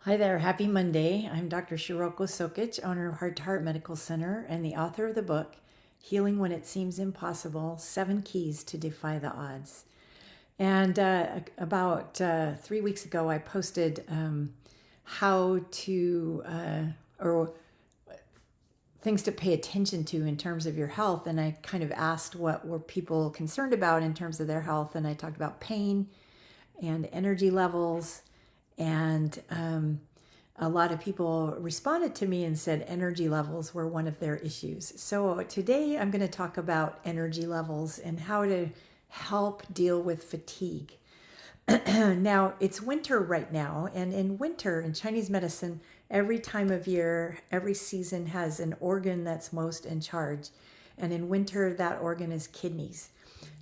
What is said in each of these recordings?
Hi there, happy Monday. I'm Dr. Shiroko Sokitch, owner of Heart to Heart Medical Center and the author of the book, Healing When It Seems Impossible, 7 Keys to Defy the Odds. And about 3 weeks ago, I posted how to, or things to pay attention to in terms of your health. And I kind of asked what were people concerned about in terms of their health. And I talked about pain and energy levels and a lot of people responded to me and said energy levels were one of their issues. So today I'm going to talk about energy levels and how to help deal with fatigue. Now, it's winter right now, and in winter, in Chinese medicine, every time of year, every season has an organ that's most in charge. And in winter, that organ is kidneys.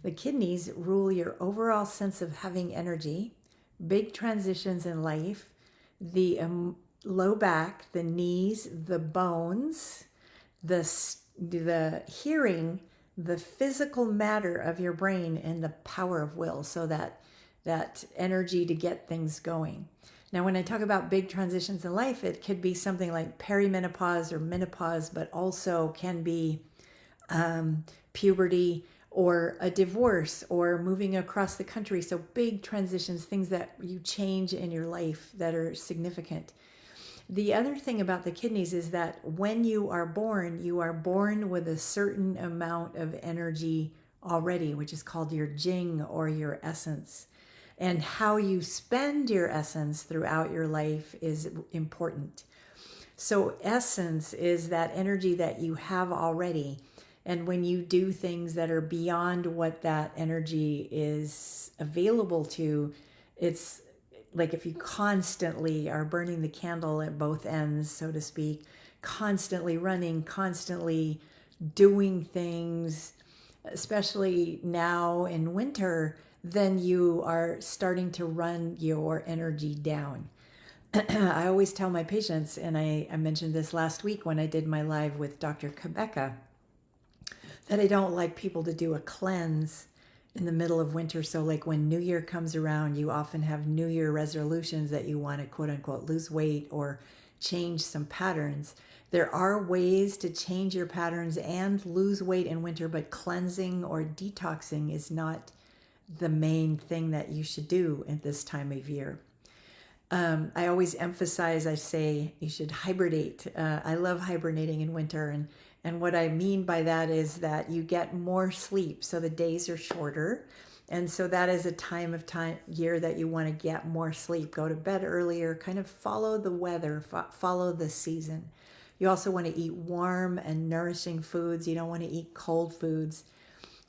The kidneys rule your overall sense of having energy, big transitions in life, the low back, the knees, the bones, the hearing, the physical matter of your brain, and the power of will. So that energy to get things going. Now, when I talk about big transitions in life, it could be something like perimenopause or menopause, but also can be puberty or a divorce or moving across the country. So big transitions, things that you change in your life that are significant. The other thing about the kidneys is that when you are born with a certain amount of energy already, which is called your jing or your essence. And how you spend your essence throughout your life is important. So essence is that energy that you have already. And when you do things that are beyond what that energy is available to, it's like if you constantly are burning the candle at both ends, so to speak, constantly running, constantly doing things, especially now in winter, then you are starting to run your energy down. I always tell my patients, and I mentioned this last week when I did my live with Dr. Quebeca, that I don't like people to do a cleanse in the middle of winter. So like when New Year comes around, you often have New Year resolutions that you want to quote unquote lose weight or change some patterns. There are ways to change your patterns and lose weight in winter, but cleansing or detoxing is not the main thing that you should do at this time of year. I always emphasize, I say you should hibernate. I love hibernating in winter. And what I mean by that is that you get more sleep. So the days are shorter. And so that is a time year that you want to get more sleep. Go to bed earlier, kind of follow the weather, follow the season. You also want to eat warm and nourishing foods. You don't want to eat cold foods.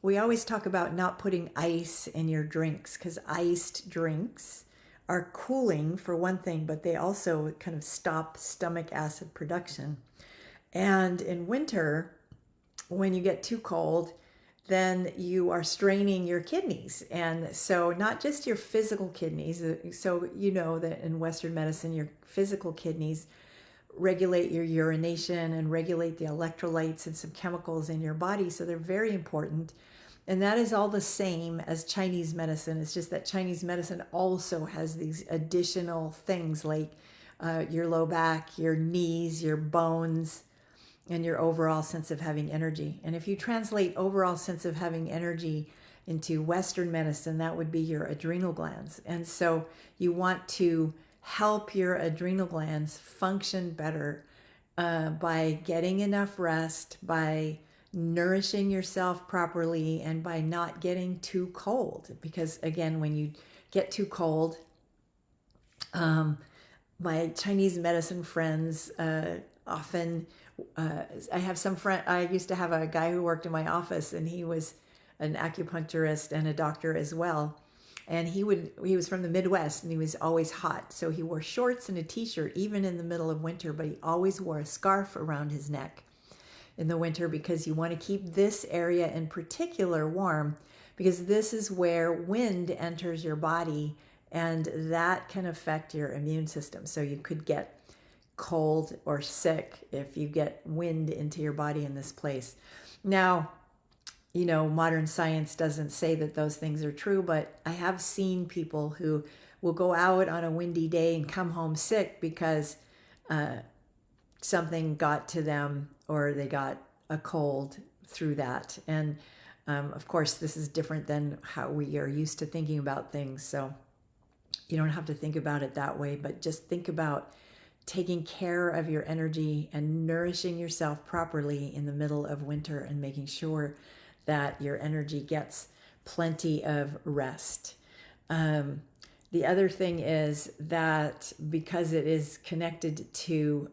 We always talk about not putting ice in your drinks because iced drinks are cooling for one thing, but they also kind of stop stomach acid production. And in winter, when you get too cold, then you are straining your kidneys. And so not just your physical kidneys. So you know that in Western medicine, your physical kidneys regulate your urination and regulate the electrolytes and some chemicals in your body. So they're very important. And that is all the same as Chinese medicine. It's just that Chinese medicine also has these additional things like your low back, your knees, your bones, and your overall sense of having energy. And if you translate overall sense of having energy into Western medicine, that would be your adrenal glands. And so you want to help your adrenal glands function better by getting enough rest, by nourishing yourself properly, and by not getting too cold. Because again, when you get too cold, my Chinese medicine friends often, I have some friend, I used to have a guy who worked in my office and he was an acupuncturist and a doctor as well. And he was from the Midwest and he was always hot. So he wore shorts and a t-shirt even in the middle of winter, but he always wore a scarf around his neck in the winter because you want to keep this area in particular warm because this is where wind enters your body and that can affect your immune system. So you could get cold or sick if you get wind into your body in this place. Now, you know, modern science doesn't say that those things are true, but I have seen people who will go out on a windy day and come home sick because something got to them or they got a cold through that. And of course, this is different than how we are used to thinking about things. So you don't have to think about it that way, but just think about taking care of your energy and nourishing yourself properly in the middle of winter and making sure that your energy gets plenty of rest. The other thing is that because it is connected to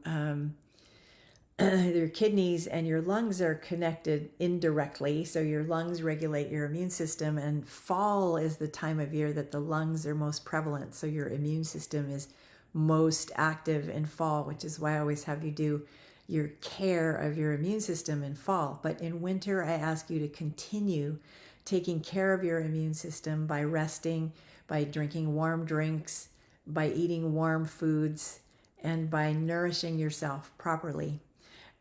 your kidneys and your lungs are connected indirectly. So your lungs regulate your immune system, and fall is the time of year that the lungs are most prevalent. So your immune system is most active in fall, which is why I always have you do your care of your immune system in fall. But in winter, I ask you to continue taking care of your immune system by resting, by drinking warm drinks, by eating warm foods, and by nourishing yourself properly.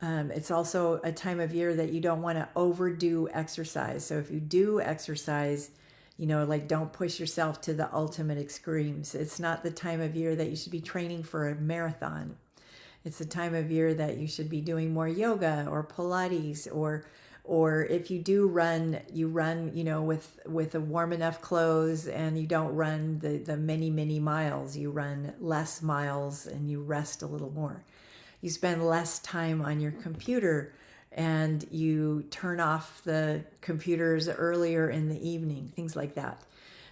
It's also a time of year that you don't want to overdo exercise. So if you do exercise, like don't push yourself to the ultimate extremes. It's not the time of year that you should be training for a marathon. It's the time of year that you should be doing more yoga or Pilates, or if you do run, you run, with a warm enough clothes, and you don't run the many miles. You run less miles and you rest a little more. You spend less time on your computer and you turn off the computers earlier in the evening, things like that.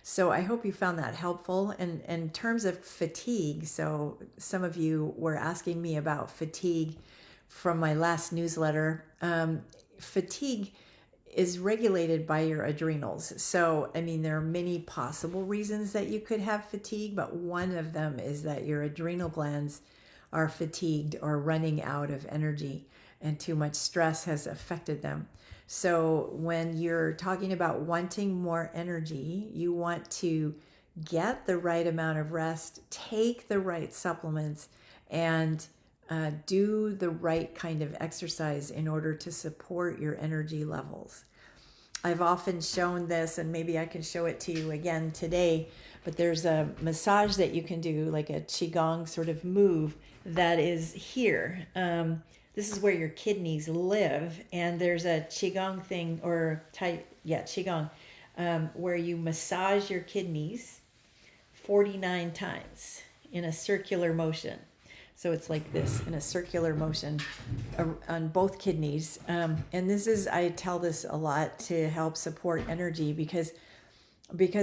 So I hope you found that helpful. And in terms of fatigue, so some of you were asking me about fatigue from my last newsletter. Fatigue is regulated by your adrenals. So, there are many possible reasons that you could have fatigue, but one of them is that your adrenal glands are fatigued or running out of energy, and too much stress has affected them. So when you're talking about wanting more energy, you want to get the right amount of rest, take the right supplements, and do the right kind of exercise in order to support your energy levels. I've often shown this, and maybe I can show it to you again today, but there's a massage that you can do, like a Qigong sort of move that is here. This is where your kidneys live, and there's a Qigong thing, Qigong, where you massage your kidneys 49 times in a circular motion. So it's like this in a circular motion on both kidneys. And I tell this a lot to help support energy because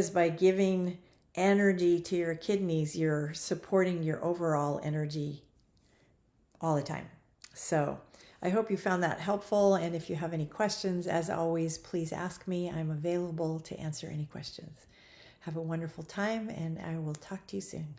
by giving energy to your kidneys, you're supporting your overall energy all the time. So I hope you found that helpful. And if you have any questions, as always, please ask me. I'm available to answer any questions. Have a wonderful time, and I will talk to you soon.